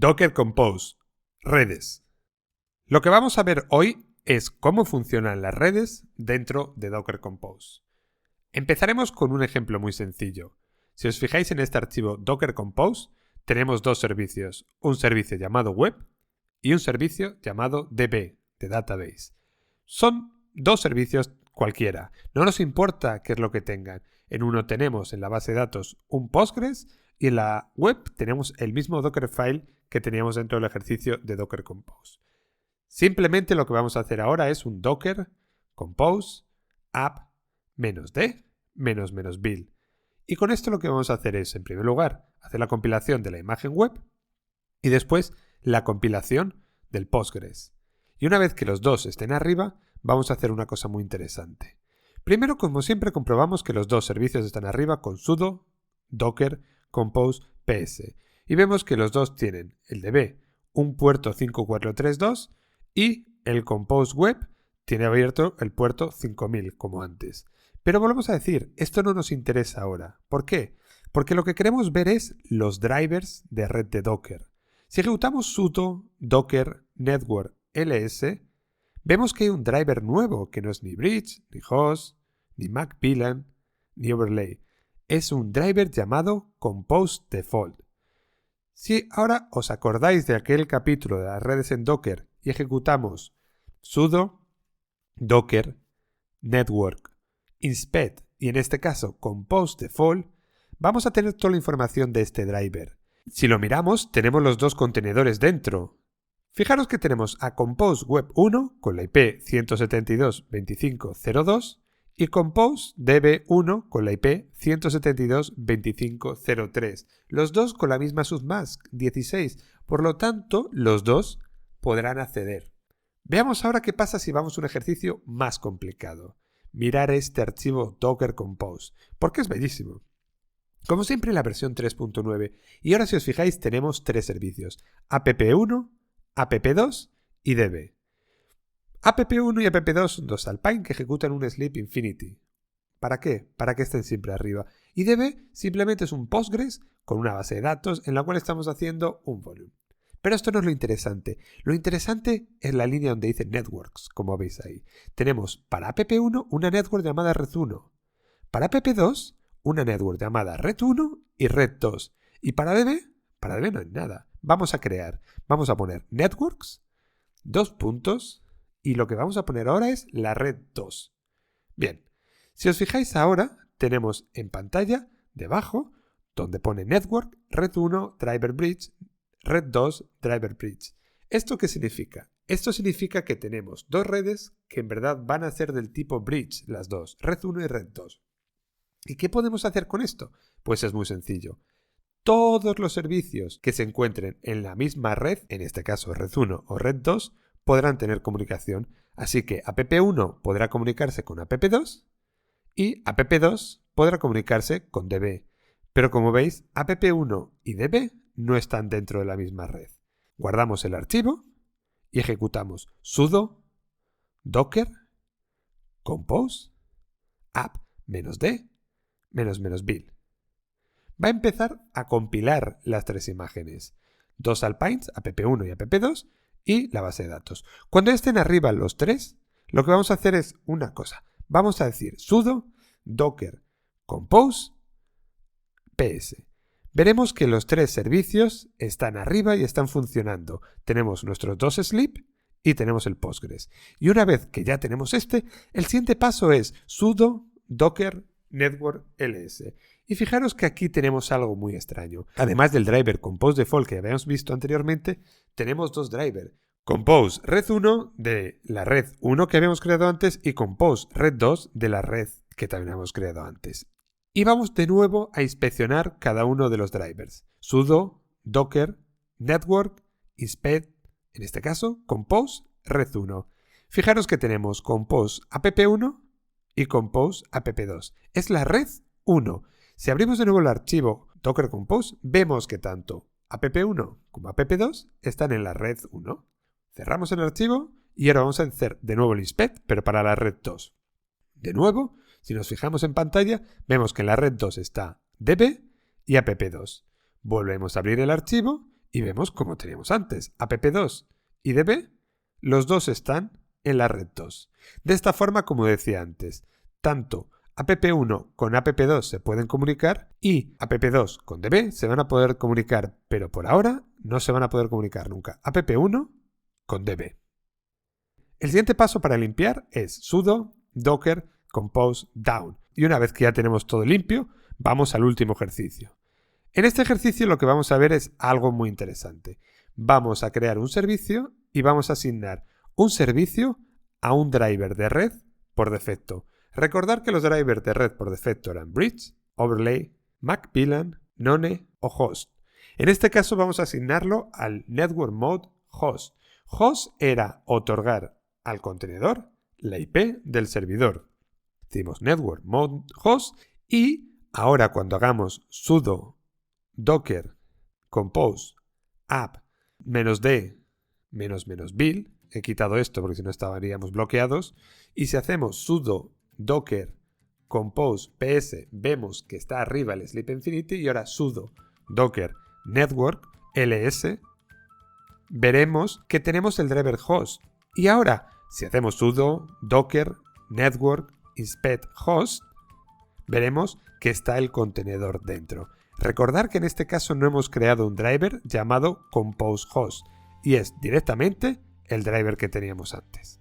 Docker Compose, redes. Lo que vamos a ver hoy es cómo funcionan las redes dentro de Docker Compose. Empezaremos con un ejemplo muy sencillo. Si os fijáis en este archivo Docker Compose, tenemos dos servicios, un servicio llamado web y un servicio llamado DB, de database. Son dos servicios cualquiera, no nos importa qué es lo que tengan. En uno tenemos en la base de datos un Postgres y en la web tenemos el mismo Dockerfile que teníamos dentro del ejercicio de Docker Compose. Simplemente lo que vamos a hacer ahora es un Docker Compose app -d --build. Y con esto lo que vamos a hacer es, en primer lugar, hacer la compilación de la imagen web y después la compilación del Postgres. Y una vez que los dos estén arriba, vamos a hacer una cosa muy interesante. Primero, como siempre, comprobamos que los dos servicios están arriba con sudo docker compose ps. Y vemos que los dos tienen el DB, un puerto 5432 y el compose web tiene abierto el puerto 5000 como antes. Pero volvemos a decir, esto no nos interesa ahora. ¿Por qué? Porque lo que queremos ver es los drivers de red de Docker. Si ejecutamos sudo docker network ls, vemos que hay un driver nuevo que no es ni bridge, ni host, ni macVLAN, ni overlay. Es un driver llamado compose default. Si ahora os acordáis de aquel capítulo de las redes en Docker y ejecutamos sudo docker network inspect y en este caso compose default, vamos a tener toda la información de este driver. Si lo miramos, tenemos los dos contenedores dentro. Fijaros que tenemos a Compose Web 1 con la IP 172.25.02 y Compose DB1 con la IP 172.25.03. Los dos con la misma submask 16, por lo tanto, los dos podrán acceder. Veamos ahora qué pasa si vamos a un ejercicio más complicado. Mirar este archivo Docker Compose, porque es bellísimo. Como siempre, la versión 3.9. Y ahora si os fijáis tenemos tres servicios, app1, app2 y db. app1 y app2 son dos Alpine que ejecutan un Sleep Infinity. ¿Para qué? Para que estén siempre arriba. Y db simplemente es un Postgres con una base de datos en la cual estamos haciendo un volume. Pero esto no es lo interesante. Lo interesante es la línea donde dice Networks, como veis ahí. Tenemos para app1 una network llamada Red1. Para app2 una network llamada Red1 y Red2. Y para DB no hay nada. Vamos a poner networks, dos puntos, y lo que vamos a poner ahora es la red 2. Bien, si os fijáis ahora, tenemos en pantalla, debajo, donde pone network, Red1, driver bridge, Red2, driver bridge. ¿Esto qué significa? Esto significa que tenemos dos redes que en verdad van a ser del tipo bridge, las dos, Red1 y Red2. ¿Y qué podemos hacer con esto? Pues es muy sencillo. Todos los servicios que se encuentren en la misma red, en este caso Red1 o Red2, podrán tener comunicación. Así que app1 podrá comunicarse con app2 y app2 podrá comunicarse con db. Pero como veis, app1 y db no están dentro de la misma red. Guardamos el archivo y ejecutamos sudo docker compose app -d -build. Va a empezar a compilar las tres imágenes, dos Alpines, app1 y app2, y la base de datos. Cuando estén arriba los tres, lo que vamos a hacer es una cosa. Vamos a decir sudo docker compose ps. Veremos que los tres servicios están arriba y están funcionando. Tenemos nuestros dos Sleep y tenemos el Postgres. Y una vez que ya tenemos el siguiente paso es sudo docker network ls. Y fijaros que aquí tenemos algo muy extraño. Además del driver compose default que habíamos visto anteriormente, tenemos dos drivers. Compose red 1 de la red 1 que habíamos creado antes y compose red 2 de la red que también habíamos creado antes. Y vamos de nuevo a inspeccionar cada uno de los drivers. Sudo docker network inspect, en este caso compose red 1. Fijaros que tenemos compose app1 y compose app2. Es la red 1. Si abrimos de nuevo el archivo Docker Compose, vemos que tanto app1 como app2 están en la red 1. Cerramos el archivo y ahora vamos a hacer de nuevo el inspect, pero para la red 2. De nuevo, si nos fijamos en pantalla, vemos que en la red 2 está db y app2. Volvemos a abrir el archivo y vemos como teníamos antes, app2 y db, los dos están en la red 2. De esta forma, como decía antes, tanto app1 con app2 se pueden comunicar y app2 con db se van a poder comunicar, pero por ahora no se van a poder comunicar nunca app1 con db. El siguiente paso para limpiar es sudo docker compose down. Y una vez que ya tenemos todo limpio, vamos al último ejercicio. En este ejercicio lo que vamos a ver es algo muy interesante. Vamos a crear un servicio y vamos a asignar un servicio a un driver de red por defecto. Recordar que los drivers de red por defecto eran Bridge, Overlay, MacVLAN, None o Host. En este caso vamos a asignarlo al Network Mode Host. Host era otorgar al contenedor la IP del servidor. Decimos Network Mode Host y ahora cuando hagamos sudo docker compose app -d -bill, he quitado esto porque si no estaríamos bloqueados, y si hacemos sudo docker compose ps vemos que está arriba el sleep infinity y ahora sudo docker network ls veremos que tenemos el driver host. Y ahora, si hacemos sudo docker network inspect host, veremos que está el contenedor dentro. Recordar que en este caso no hemos creado un driver llamado compose host y es directamente el driver que teníamos antes.